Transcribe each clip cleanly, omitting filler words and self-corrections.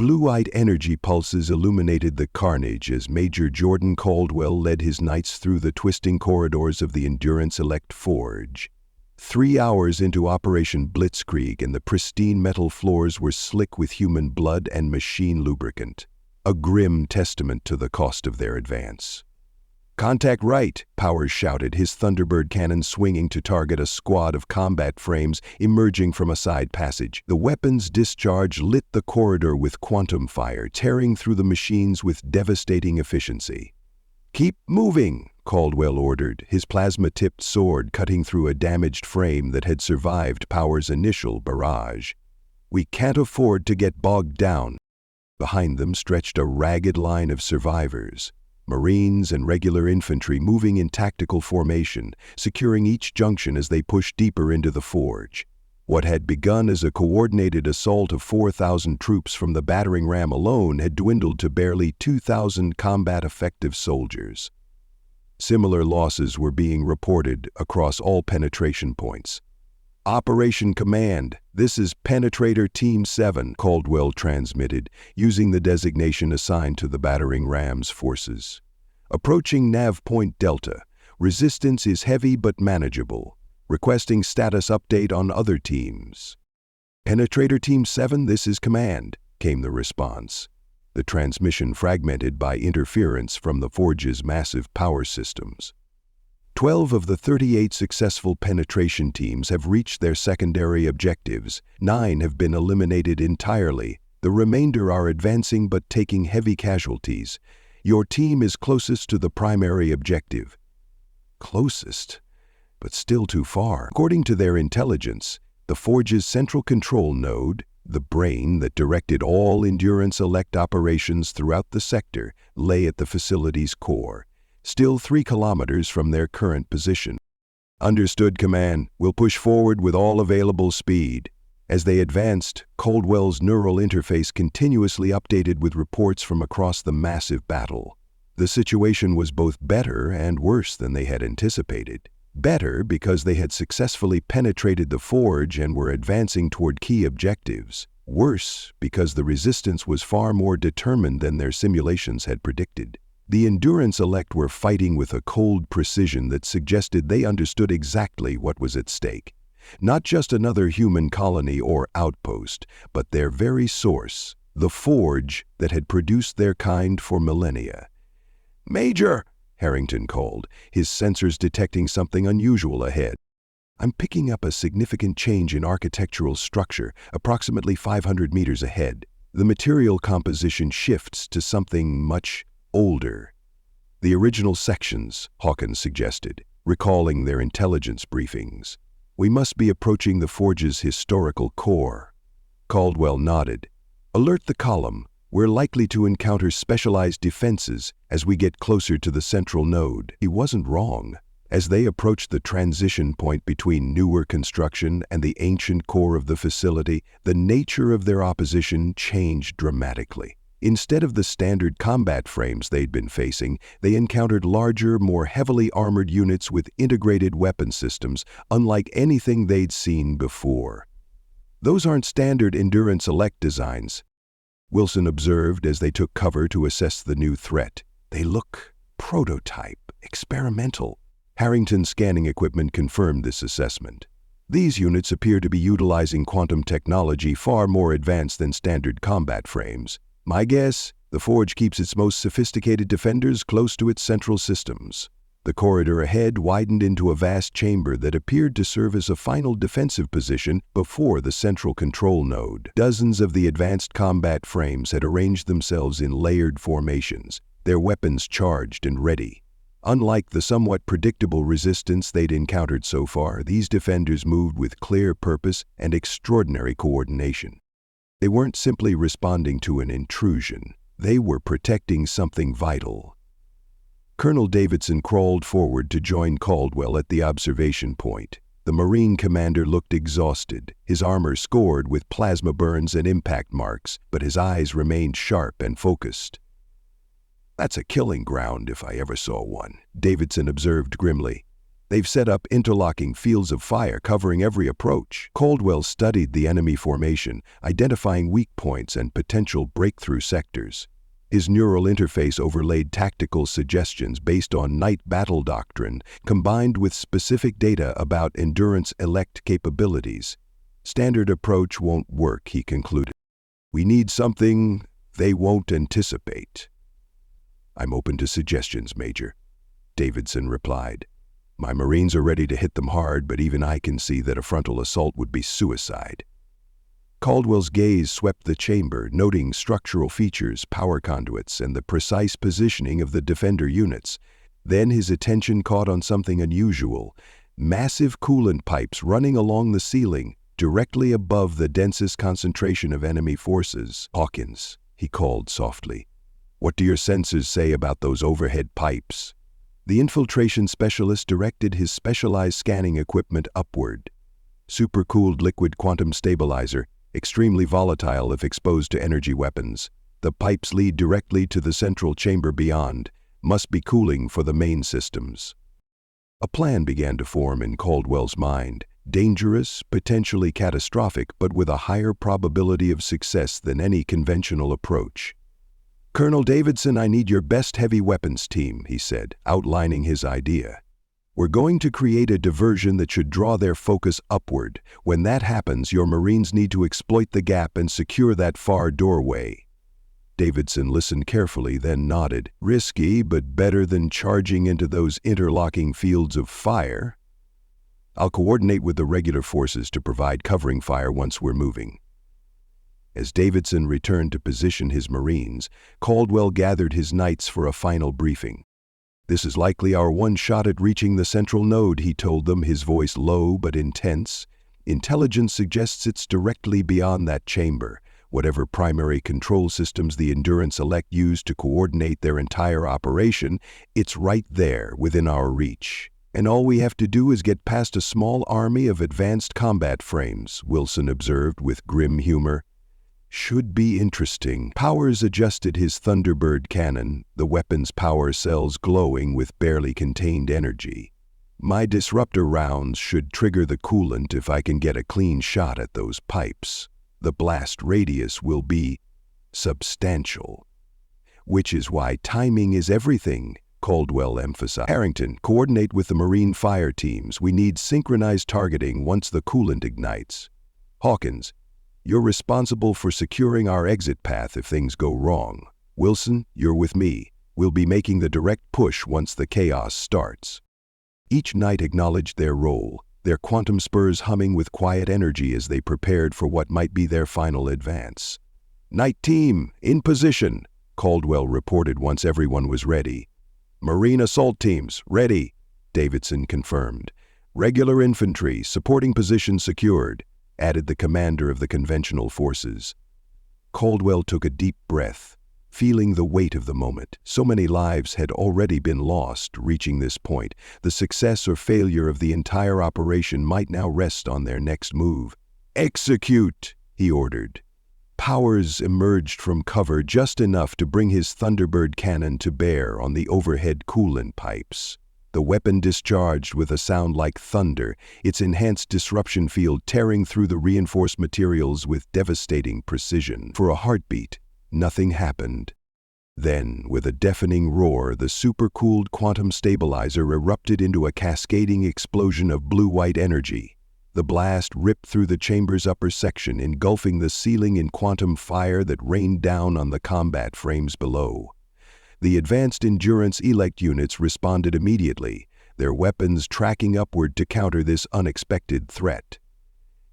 Blue-eyed energy pulses illuminated the carnage as Major Jordan Caldwell led his knights through the twisting corridors of the Endurance Elect Forge. 3 hours into Operation Blitzkrieg, and the pristine metal floors were slick with human blood and machine lubricant, a grim testament to the cost of their advance. "Contact right," Powers shouted, his Thunderbird cannon swinging to target a squad of combat frames emerging from a side passage. The weapon's discharge lit the corridor with quantum fire, tearing through the machines with devastating efficiency. "Keep moving," Caldwell ordered, his plasma-tipped sword cutting through a damaged frame that had survived Powers' initial barrage. "We can't afford to get bogged down." Behind them stretched a ragged line of survivors, Marines and regular infantry moving in tactical formation, securing each junction as they pushed deeper into the forge. What had begun as a coordinated assault of 4,000 troops from the battering ram alone had dwindled to barely 2,000 combat-effective soldiers. Similar losses were being reported across all penetration points. "Operation Command, this is Penetrator Team 7, Caldwell transmitted, using the designation assigned to the battering ram's forces. "Approaching Nav Point Delta. Resistance is heavy but manageable. Requesting status update on other teams." "Penetrator Team 7, this is Command," came the response, the transmission fragmented by interference from the Forge's massive power systems. 12 of the 38 successful penetration teams have reached their secondary objectives. 9 have been eliminated entirely. The remainder are advancing but taking heavy casualties. Your team is closest to the primary objective. Closest, but still too far. According to their intelligence, the Forge's central control node, the brain that directed all Endurance Elect operations throughout the sector, lay at the facility's core, still 3 kilometers from their current position. "Understood, Command. We'll push forward with all available speed." As they advanced, Caldwell's neural interface continuously updated with reports from across the massive battle. The situation was both better and worse than they had anticipated. Better because they had successfully penetrated the forge and were advancing toward key objectives. Worse because the resistance was far more determined than their simulations had predicted. The Endurance Elect were fighting with a cold precision that suggested they understood exactly what was at stake. Not just another human colony or outpost, but their very source, the forge that had produced their kind for millennia. "Major!" Harrington called, his sensors detecting something unusual ahead. "I'm picking up a significant change in architectural structure, approximately 500 meters ahead. The material composition shifts to something much older." "The original sections," Hawkins suggested, recalling their intelligence briefings. "We must be approaching the Forge's historical core." Caldwell nodded. "Alert the column. We're likely to encounter specialized defenses as we get closer to the central node." He wasn't wrong. As they approached the transition point between newer construction and the ancient core of the facility, the nature of their opposition changed dramatically. Instead of the standard combat frames they'd been facing, they encountered larger, more heavily armored units with integrated weapon systems, unlike anything they'd seen before. "Those aren't standard Endurance Elect designs," Wilson observed as they took cover to assess the new threat. "They look prototype, experimental." Harrington's scanning equipment confirmed this assessment. "These units appear to be utilizing quantum technology far more advanced than standard combat frames. My guess, the Forge keeps its most sophisticated defenders close to its central systems." The corridor ahead widened into a vast chamber that appeared to serve as a final defensive position before the central control node. Dozens of the advanced combat frames had arranged themselves in layered formations, their weapons charged and ready. Unlike the somewhat predictable resistance they'd encountered so far, these defenders moved with clear purpose and extraordinary coordination. They weren't simply responding to an intrusion. They were protecting something vital. Colonel Davidson crawled forward to join Caldwell at the observation point. The Marine commander looked exhausted, his armor scored with plasma burns and impact marks, but his eyes remained sharp and focused. "That's a killing ground if I ever saw one," Davidson observed grimly. They've set up interlocking fields of fire covering every approach. Caldwell studied the enemy formation, identifying weak points and potential breakthrough sectors. His neural interface overlaid tactical suggestions based on night battle doctrine, combined with specific data about endurance elect capabilities. Standard approach won't work, he concluded. We need something they won't anticipate. I'm open to suggestions, Major, Davidson replied. My Marines are ready to hit them hard, but even I can see that a frontal assault would be suicide. Caldwell's gaze swept the chamber, noting structural features, power conduits, and the precise positioning of the defender units. Then his attention caught on something unusual: massive coolant pipes running along the ceiling, directly above the densest concentration of enemy forces. Hawkins, he called softly. What do your sensors say about those overhead pipes? The infiltration specialist directed his specialized scanning equipment upward. Supercooled liquid quantum stabilizer, extremely volatile if exposed to energy weapons. The pipes lead directly to the central chamber beyond, must be cooling for the main systems. A plan began to form in Caldwell's mind. Dangerous, potentially catastrophic, but with a higher probability of success than any conventional approach. Colonel Davidson, I need your best heavy weapons team, he said, outlining his idea. We're going to create a diversion that should draw their focus upward. When that happens, your Marines need to exploit the gap and secure that far doorway. Davidson listened carefully, then nodded. Risky, but better than charging into those interlocking fields of fire. I'll coordinate with the regular forces to provide covering fire once we're moving. As Davidson returned to position his Marines, Caldwell gathered his knights for a final briefing. This is likely our one shot at reaching the central node, he told them, his voice low but intense. Intelligence suggests it's directly beyond that chamber. Whatever primary control systems the Endurance Elect use to coordinate their entire operation, it's right there within our reach. And all we have to do is get past a small army of advanced combat frames, Wilson observed with grim humor. Should be interesting. Powers adjusted his Thunderbird cannon, the weapon's power cells glowing with barely contained energy. My disruptor rounds should trigger the coolant if I can get a clean shot at those pipes. The blast radius will be substantial. Which is why timing is everything, Caldwell emphasized. Harrington, coordinate with the Marine fire teams. We need synchronized targeting once the coolant ignites. Hawkins, you're responsible for securing our exit path if things go wrong. Wilson, you're with me. We'll be making the direct push once the chaos starts. Each knight acknowledged their role, their quantum spurs humming with quiet energy as they prepared for what might be their final advance. Knight team, in position, Caldwell reported once everyone was ready. Marine assault teams, ready, Davidson confirmed. Regular infantry, supporting position secured, added the commander of the conventional forces. Caldwell took a deep breath, feeling the weight of the moment. So many lives had already been lost reaching this point. The success or failure of the entire operation might now rest on their next move. Execute, he ordered. Powers emerged from cover just enough to bring his Thunderbird cannon to bear on the overhead coolant pipes. The weapon discharged with a sound like thunder, its enhanced disruption field tearing through the reinforced materials with devastating precision. For a heartbeat, nothing happened. Then, with a deafening roar, the supercooled quantum stabilizer erupted into a cascading explosion of blue-white energy. The blast ripped through the chamber's upper section, engulfing the ceiling in quantum fire that rained down on the combat frames below. The advanced endurance elect units responded immediately, their weapons tracking upward to counter this unexpected threat.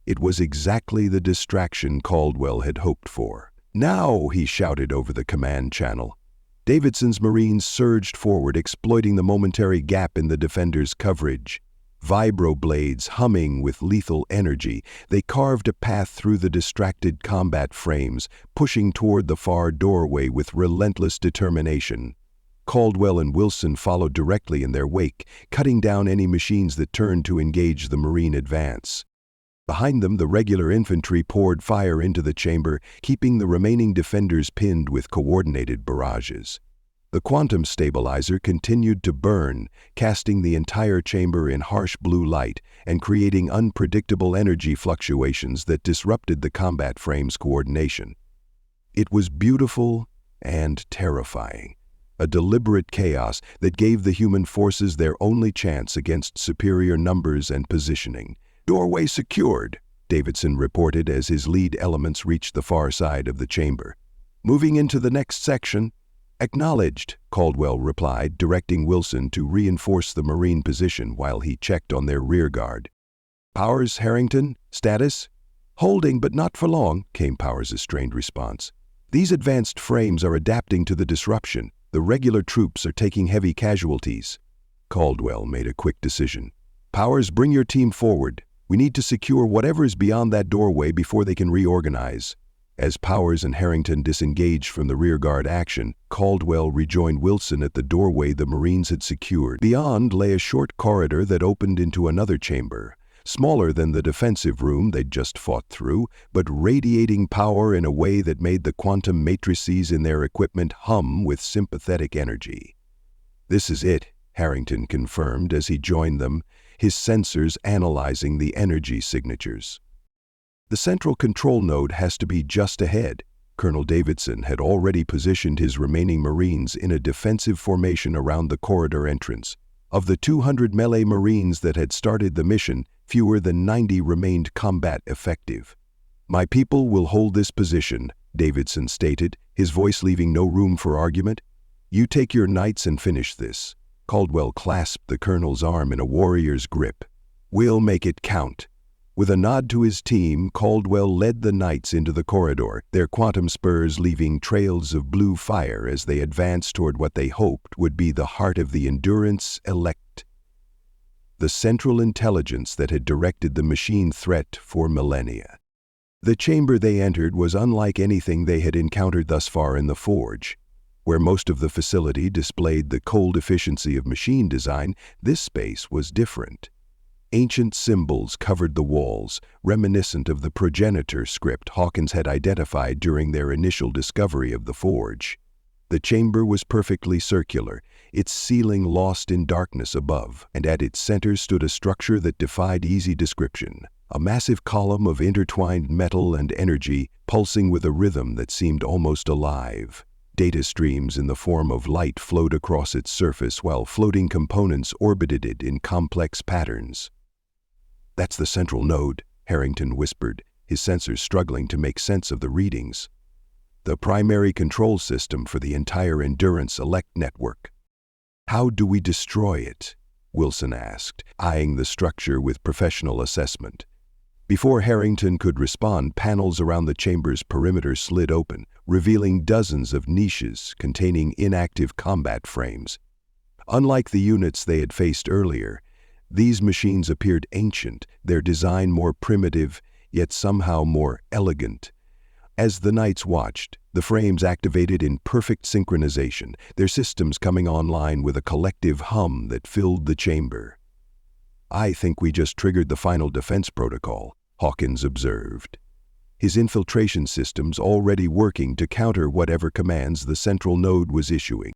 It was exactly the distraction Caldwell had hoped for. Now, he shouted over the command channel. Davidson's Marines surged forward, exploiting the momentary gap in the defenders' coverage. Vibroblades humming with lethal energy, they carved a path through the distracted combat frames, pushing toward the far doorway with relentless determination. Caldwell and Wilson followed directly in their wake, cutting down any machines that turned to engage the Marine advance. Behind them, the regular infantry poured fire into the chamber, keeping the remaining defenders pinned with coordinated barrages. The quantum stabilizer continued to burn, casting the entire chamber in harsh blue light and creating unpredictable energy fluctuations that disrupted the combat frame's coordination. It was beautiful and terrifying, a deliberate chaos that gave the human forces their only chance against superior numbers and positioning. "Doorway secured," Davidson reported as his lead elements reached the far side of the chamber. "Moving into the next section." "Acknowledged," Caldwell replied, directing Wilson to reinforce the Marine position while he checked on their rear guard. "Powers, Harrington, status?" "Holding, but not for long," came Powers' strained response. "These advanced frames are adapting to the disruption. The regular troops are taking heavy casualties." Caldwell made a quick decision. "Powers, bring your team forward. We need to secure whatever is beyond that doorway before they can reorganize." As Powers and Harrington disengaged from the rearguard action, Caldwell rejoined Wilson at the doorway the Marines had secured. Beyond lay a short corridor that opened into another chamber, smaller than the defensive room they'd just fought through, but radiating power in a way that made the quantum matrices in their equipment hum with sympathetic energy. "This is it," Harrington confirmed as he joined them, his sensors analyzing the energy signatures. "The central control node has to be just ahead." Colonel Davidson had already positioned his remaining Marines in a defensive formation around the corridor entrance. Of the 200 melee Marines that had started the mission, fewer than 90 remained combat effective. "My people will hold this position," Davidson stated, his voice leaving no room for argument. "You take your knights and finish this." Caldwell clasped the colonel's arm in a warrior's grip. "We'll make it count." With a nod to his team, Caldwell led the knights into the corridor, their quantum spurs leaving trails of blue fire as they advanced toward what they hoped would be the heart of the Endurance Elect, the central intelligence that had directed the machine threat for millennia. The chamber they entered was unlike anything they had encountered thus far in the Forge. Where most of the facility displayed the cold efficiency of machine design, this space was different. Ancient symbols covered the walls, reminiscent of the progenitor script Hawkins had identified during their initial discovery of the Forge. The chamber was perfectly circular, its ceiling lost in darkness above, and at its center stood a structure that defied easy description. A massive column of intertwined metal and energy, pulsing with a rhythm that seemed almost alive. Data streams in the form of light flowed across its surface while floating components orbited it in complex patterns. "That's the central node," Harrington whispered, his sensors struggling to make sense of the readings. "The primary control system for the entire Endurance Elect network." "How do we destroy it?" Wilson asked, eyeing the structure with professional assessment. Before Harrington could respond, panels around the chamber's perimeter slid open, revealing dozens of niches containing inactive combat frames. Unlike the units they had faced earlier, these machines appeared ancient, their design more primitive, yet somehow more elegant. As the knights watched, the frames activated in perfect synchronization, their systems coming online with a collective hum that filled the chamber. "I think we just triggered the final defense protocol," Hawkins observed, his infiltration systems already working to counter whatever commands the central node was issuing.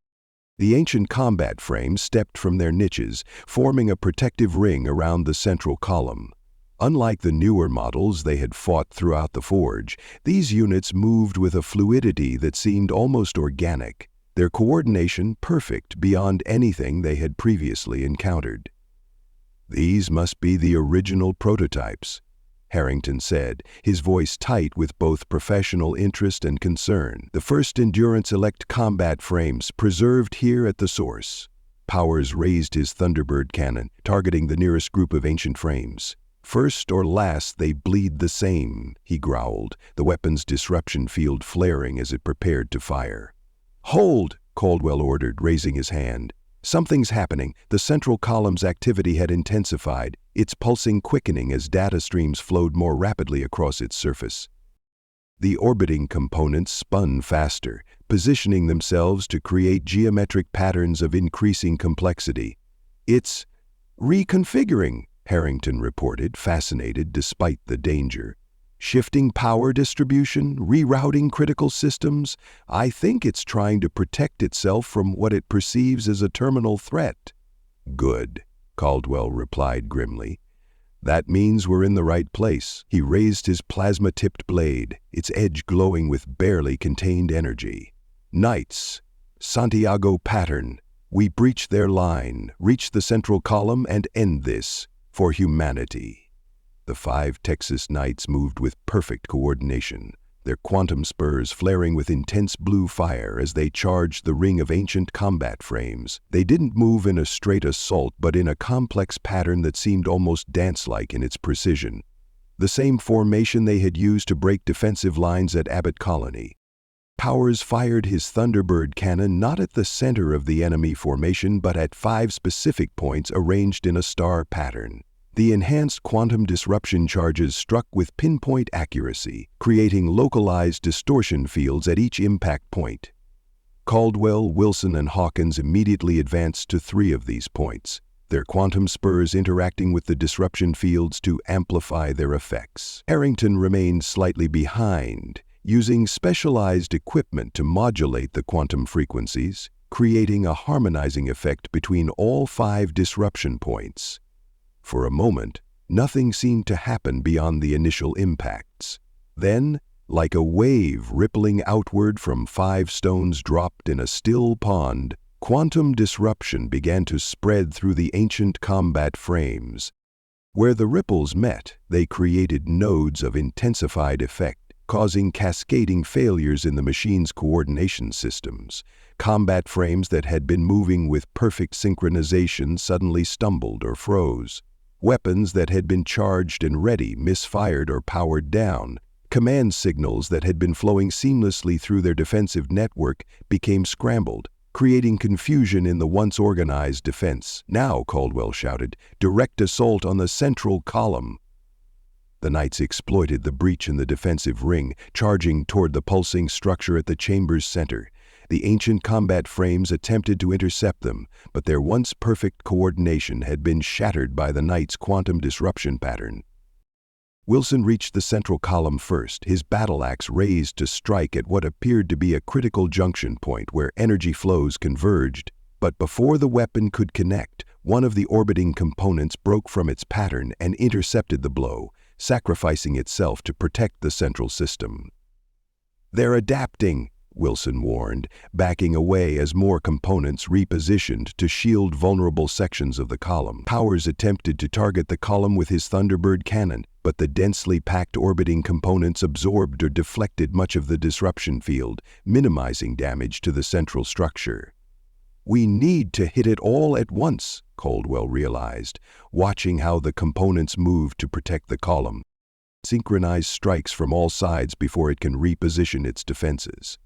The ancient combat frames stepped from their niches, forming a protective ring around the central column. Unlike the newer models they had fought throughout the Forge, these units moved with a fluidity that seemed almost organic, their coordination perfect beyond anything they had previously encountered. "These must be the original prototypes," Harrington said, his voice tight with both professional interest and concern. "The first Endurance Elect combat frames preserved here at the source." Powers raised his Thunderbird cannon, targeting the nearest group of ancient frames. "First or last, they bleed the same," he growled, the weapon's disruption field flaring as it prepared to fire. "Hold!" Caldwell ordered, raising his hand. "Something's happening." The central column's activity had intensified, its pulsing quickening as data streams flowed more rapidly across its surface. The orbiting components spun faster, positioning themselves to create geometric patterns of increasing complexity. "It's reconfiguring," Harrington reported, fascinated despite the danger. Shifting power distribution, rerouting critical systems. I think it's trying to protect itself from what it perceives as a terminal threat. Good, Caldwell replied grimly. That means we're in the right place. He raised his plasma-tipped blade, its edge glowing with barely contained energy. Knights, Santiago pattern. We breach their line, reach the central column, and end this for humanity. The 5 Texas Knights moved with perfect coordination, their quantum spurs flaring with intense blue fire as they charged the ring of ancient combat frames. They didn't move in a straight assault, but in a complex pattern that seemed almost dance-like in its precision. The same formation they had used to break defensive lines at Abbott Colony. Powers fired his Thunderbird cannon not at the center of the enemy formation, but at 5 specific points arranged in a star pattern. The enhanced quantum disruption charges struck with pinpoint accuracy, creating localized distortion fields at each impact point. Caldwell, Wilson, and Hawkins immediately advanced to 3 of these points, their quantum spurs interacting with the disruption fields to amplify their effects. Harrington remained slightly behind, using specialized equipment to modulate the quantum frequencies, creating a harmonizing effect between all 5 disruption points. For a moment, nothing seemed to happen beyond the initial impacts. Then, like a wave rippling outward from 5 stones dropped in a still pond, quantum disruption began to spread through the ancient combat frames. Where the ripples met, they created nodes of intensified effect, causing cascading failures in the machine's coordination systems. Combat frames that had been moving with perfect synchronization suddenly stumbled or froze. Weapons that had been charged and ready misfired or powered down. Command signals that had been flowing seamlessly through their defensive network became scrambled, creating confusion in the once organized defense. Now, Caldwell shouted, direct assault on the central column. The Knights exploited the breach in the defensive ring, charging toward the pulsing structure at the chamber's center. The ancient combat frames attempted to intercept them, but their once perfect coordination had been shattered by the Knights' quantum disruption pattern. Wilson reached the central column first, his battle axe raised to strike at what appeared to be a critical junction point where energy flows converged. But before the weapon could connect, one of the orbiting components broke from its pattern and intercepted the blow, sacrificing itself to protect the central system. "They're adapting," Wilson warned, backing away as more components repositioned to shield vulnerable sections of the column. Powers attempted to target the column with his Thunderbird cannon, but the densely packed orbiting components absorbed or deflected much of the disruption field, minimizing damage to the central structure. "We need to hit it all at once," Caldwell realized, watching how the components moved to protect the column. Synchronized strikes from all sides before it can reposition its defenses.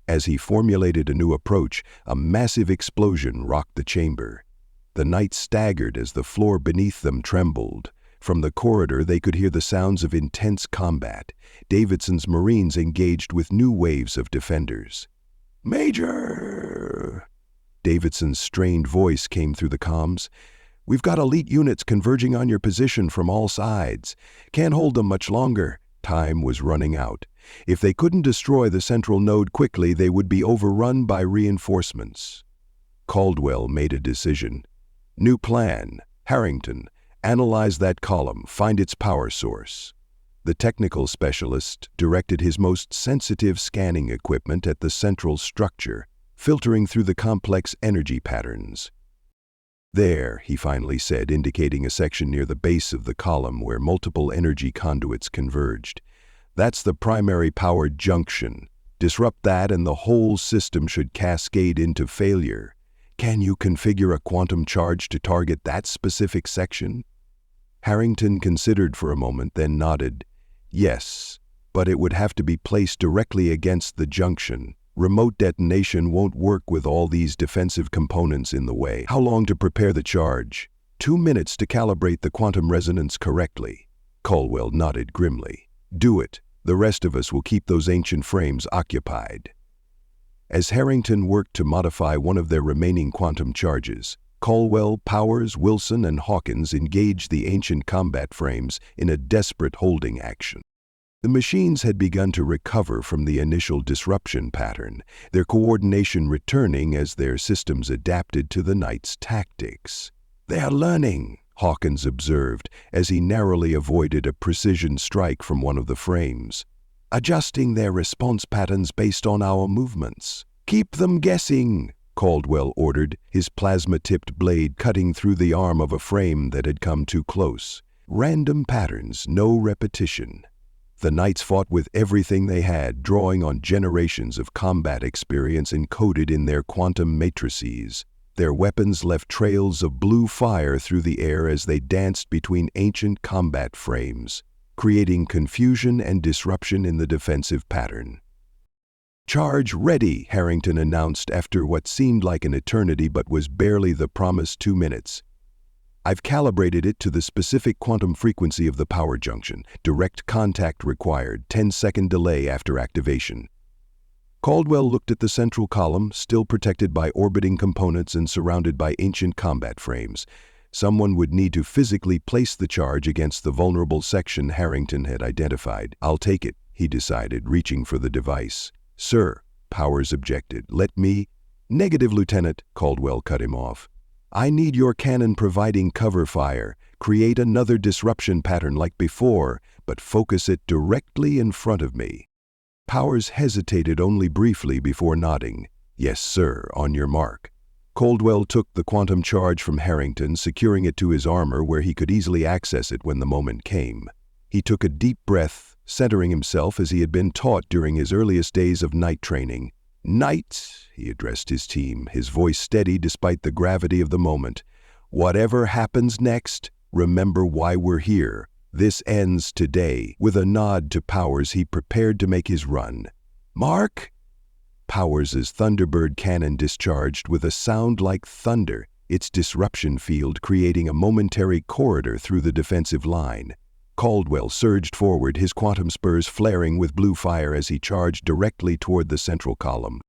As he formulated a new approach, a massive explosion rocked the chamber. The Knights staggered as the floor beneath them trembled. From the corridor, they could hear the sounds of intense combat. Davidson's Marines engaged with new waves of defenders. "Major!" Davidson's strained voice came through the comms. "We've got elite units converging on your position from all sides. Can't hold them much longer." Time was running out. If they couldn't destroy the central node quickly, they would be overrun by reinforcements. Caldwell made a decision. "New plan. Harrington, analyze that column, find its power source." The technical specialist directed his most sensitive scanning equipment at the central structure, filtering through the complex energy patterns. "There," he finally said, indicating a section near the base of the column where multiple energy conduits converged. "That's the primary power junction. Disrupt that and the whole system should cascade into failure. Can you configure a quantum charge to target that specific section?" Harrington considered for a moment, then nodded. "Yes, but it would have to be placed directly against the junction. Remote detonation won't work with all these defensive components in the way." "How long to prepare the charge?" 2 minutes to calibrate the quantum resonance correctly." Caldwell nodded grimly. "Do it. The rest of us will keep those ancient frames occupied." As Harrington worked to modify one of their remaining quantum charges, Caldwell, Powers, Wilson, and Hawkins engaged the ancient combat frames in a desperate holding action. The machines had begun to recover from the initial disruption pattern, their coordination returning as their systems adapted to the Knight's tactics. "They are learning," Hawkins observed as he narrowly avoided a precision strike from one of the frames. "Adjusting their response patterns based on our movements." "Keep them guessing," Caldwell ordered, his plasma-tipped blade cutting through the arm of a frame that had come too close. Random patterns, no repetition. The Knights fought with everything they had, drawing on generations of combat experience encoded in their quantum matrices. Their weapons left trails of blue fire through the air as they danced between ancient combat frames, creating confusion and disruption in the defensive pattern. "Charge ready," Harrington announced after what seemed like an eternity but was barely the promised 2 minutes. "I've calibrated it to the specific quantum frequency of the power junction. Direct contact required, 10-second delay after activation." Caldwell looked at the central column, still protected by orbiting components and surrounded by ancient combat frames. Someone would need to physically place the charge against the vulnerable section Harrington had identified. "I'll take it," he decided, reaching for the device. "Sir," Powers objected. "Let me—" "Negative, Lieutenant," Caldwell cut him off. "I need your cannon providing cover fire. Create another disruption pattern like before, but focus it directly in front of me." Powers hesitated only briefly before nodding. "Yes, sir, on your mark." Caldwell took the quantum charge from Harrington, securing it to his armor where he could easily access it when the moment came. He took a deep breath, centering himself as he had been taught during his earliest days of night training. "Knights," he addressed his team, his voice steady despite the gravity of the moment. "Whatever happens next, remember why we're here. This ends today." With a nod to Powers, he prepared to make his run. "Mark!" Powers' Thunderbird cannon discharged with a sound like thunder, its disruption field creating a momentary corridor through the defensive line. Caldwell surged forward, his quantum spurs flaring with blue fire as he charged directly toward the central column.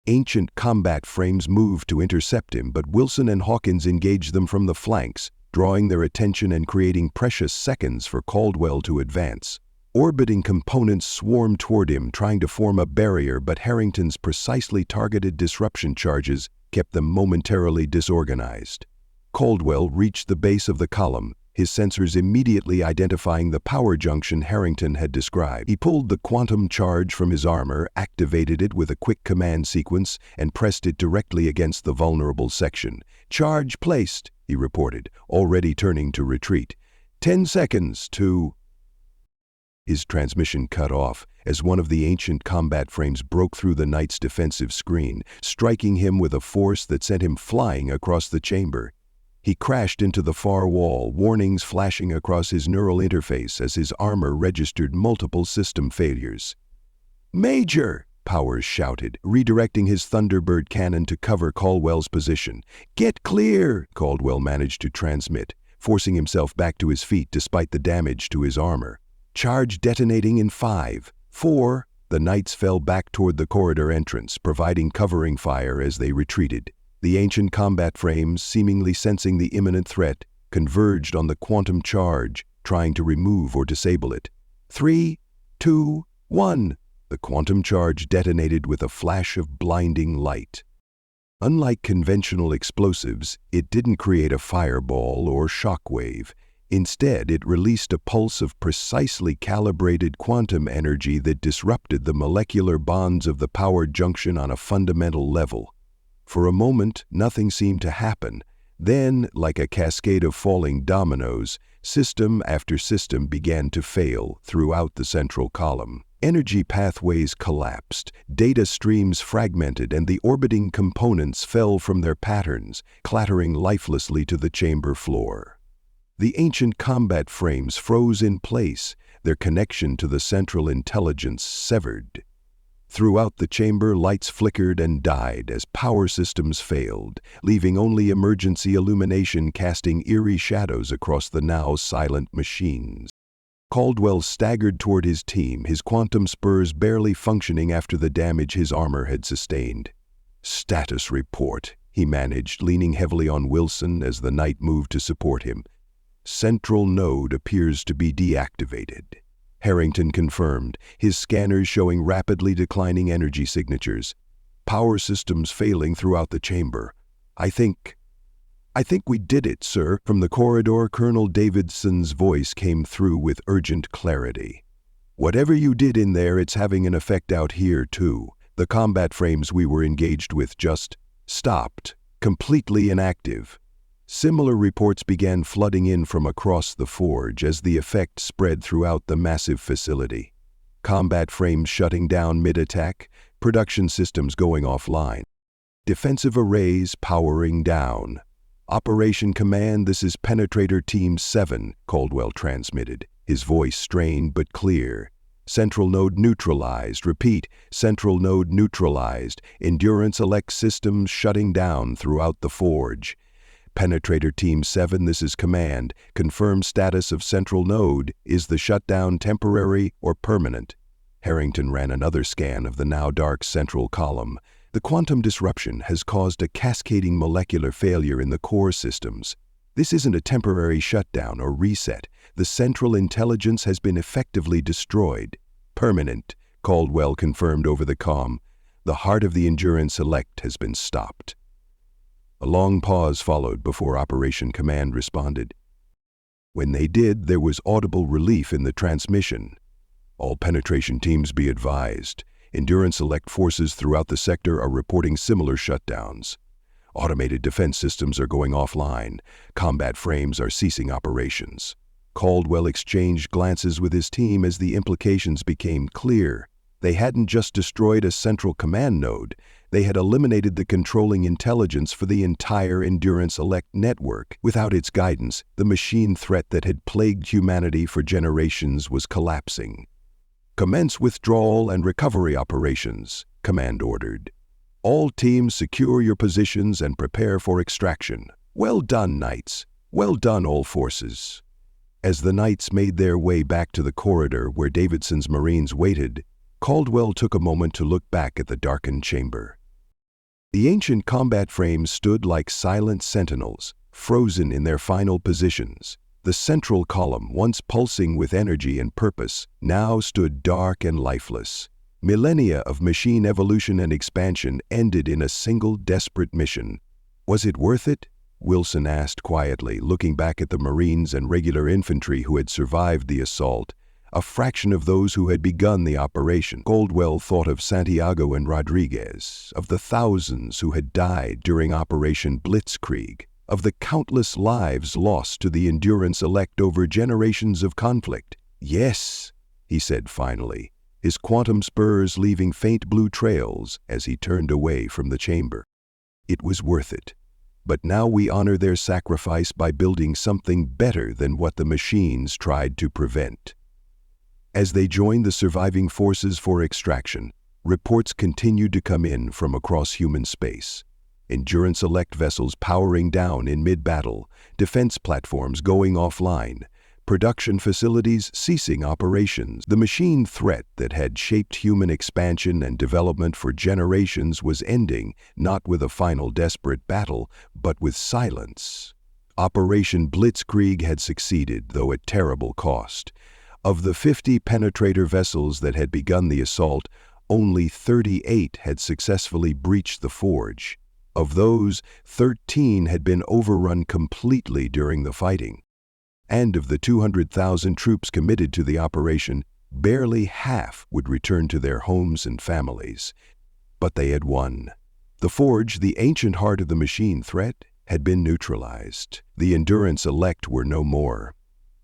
Ancient combat frames moved to intercept him, but Wilson and Hawkins engaged them from the flanks, drawing their attention and creating precious seconds for Caldwell to advance. Orbiting components swarmed toward him, trying to form a barrier, but Harrington's precisely targeted disruption charges kept them momentarily disorganized. Caldwell reached the base of the column, his sensors immediately identifying the power junction Harrington had described. He pulled the quantum charge from his armor, activated it with a quick command sequence, and pressed it directly against the vulnerable section. "Charge placed," he reported, already turning to retreat. 10 seconds to... His transmission cut off as one of the ancient combat frames broke through the Knight's defensive screen, striking him with a force that sent him flying across the chamber. He crashed into the far wall, warnings flashing across his neural interface as his armor registered multiple system failures. "Major!" Powers shouted, redirecting his Thunderbird cannon to cover Caldwell's position. "Get clear!" Caldwell managed to transmit, forcing himself back to his feet despite the damage to his armor. "Charge detonating in 5, 4... The Knights fell back toward the corridor entrance, providing covering fire as they retreated. The ancient combat frames, seemingly sensing the imminent threat, converged on the quantum charge, trying to remove or disable it. 3, 2, 1. The quantum charge detonated with a flash of blinding light. Unlike conventional explosives, it didn't create a fireball or shockwave. Instead, it released a pulse of precisely calibrated quantum energy that disrupted the molecular bonds of the power junction on a fundamental level. For a moment, nothing seemed to happen. Then, like a cascade of falling dominoes, system after system began to fail throughout the central column. Energy pathways collapsed, data streams fragmented, and the orbiting components fell from their patterns, clattering lifelessly to the chamber floor. The ancient combat frames froze in place, their connection to the central intelligence severed. Throughout the chamber, lights flickered and died as power systems failed, leaving only emergency illumination casting eerie shadows across the now silent machines. Caldwell staggered toward his team, his quantum spurs barely functioning after the damage his armor had sustained. "Status report," he managed, leaning heavily on Wilson as the Knight moved to support him. "Central node appears to be deactivated." Harrington confirmed, his scanners showing rapidly declining energy signatures. Power systems failing throughout the chamber. I think we did it, sir. From the corridor, Colonel Davidson's voice came through with urgent clarity. Whatever you did in there, it's having an effect out here, too. The combat frames we were engaged with just stopped, completely inactive. Similar reports began flooding in from across the forge as the effect spread throughout the massive facility. Combat frames shutting down mid-attack, production systems going offline. Defensive arrays powering down. Operation Command, this is Penetrator Team 7, Caldwell transmitted, his voice strained but clear. Central node neutralized. Repeat, central node neutralized. Endurance elect systems shutting down throughout the forge. Penetrator Team 7, this is Command. Confirmed status of central node. Is the shutdown temporary or permanent? Harrington ran another scan of the now dark central column. The quantum disruption has caused a cascading molecular failure in the core systems. This isn't a temporary shutdown or reset. The central intelligence has been effectively destroyed. Permanent, Caldwell confirmed over the comm. The heart of the Endurance Elect has been stopped. A long pause followed before Operation Command responded. When they did, there was audible relief in the transmission. All penetration teams be advised. Endurance Elect forces throughout the sector are reporting similar shutdowns. Automated defense systems are going offline. Combat frames are ceasing operations. Caldwell exchanged glances with his team as the implications became clear. They hadn't just destroyed a central command node, they had eliminated the controlling intelligence for the entire Endurance Elect network. Without its guidance, the machine threat that had plagued humanity for generations was collapsing. Commence withdrawal and recovery operations, Command ordered. All teams secure your positions and prepare for extraction. Well done, Knights. Well done, all forces. As the Knights made their way back to the corridor where Davidson's Marines waited, Caldwell took a moment to look back at the darkened chamber. The ancient combat frames stood like silent sentinels, frozen in their final positions. The central column, once pulsing with energy and purpose, now stood dark and lifeless. Millennia of machine evolution and expansion ended in a single desperate mission. Was it worth it? Wilson asked quietly, looking back at the Marines and regular infantry who had survived the assault, a fraction of those who had begun the operation. Caldwell thought of Santiago and Rodriguez, of the thousands who had died during Operation Blitzkrieg, of the countless lives lost to the Endurance Elect over generations of conflict. Yes, he said finally, his quantum spurs leaving faint blue trails as he turned away from the chamber. It was worth it. But now we honor their sacrifice by building something better than what the machines tried to prevent. As they joined the surviving forces for extraction, reports continued to come in from across human space. Endurance Elect vessels powering down in mid-battle, defense platforms going offline, production facilities ceasing operations. The machine threat that had shaped human expansion and development for generations was ending, not with a final desperate battle, but with silence. Operation Blitzkrieg had succeeded, though at terrible cost. Of the 50 penetrator vessels that had begun the assault, only 38 had successfully breached the forge. Of those, 13 had been overrun completely during the fighting. And of the 200,000 troops committed to the operation, barely half would return to their homes and families. But they had won. The forge, the ancient heart of the machine threat, had been neutralized. The Endurance Elect were no more.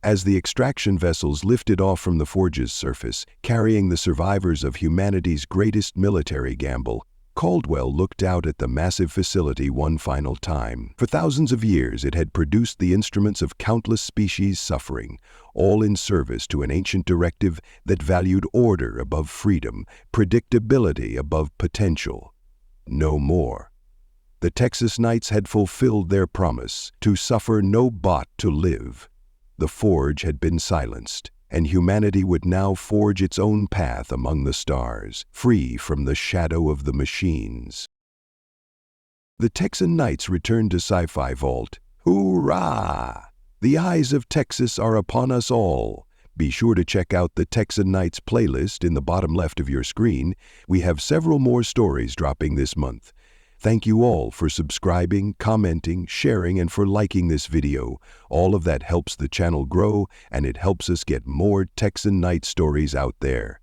As the extraction vessels lifted off from the forge's surface, carrying the survivors of humanity's greatest military gamble, Caldwell looked out at the massive facility one final time. For thousands of years it had produced the instruments of countless species suffering, all in service to an ancient directive that valued order above freedom, predictability above potential. No more. The Texas Knights had fulfilled their promise, to suffer no bot to live. The forge had been silenced, and humanity would now forge its own path among the stars, free from the shadow of the machines. The Texan Knights returned to Sci-Fi Vault. Hoorah! The eyes of Texas are upon us all. Be sure to check out the Texan Nights playlist in the bottom left of your screen. We have several more stories dropping this month. Thank you all for subscribing, commenting, sharing, and for liking this video. All of that helps the channel grow, and it helps us get more Texan Night stories out there.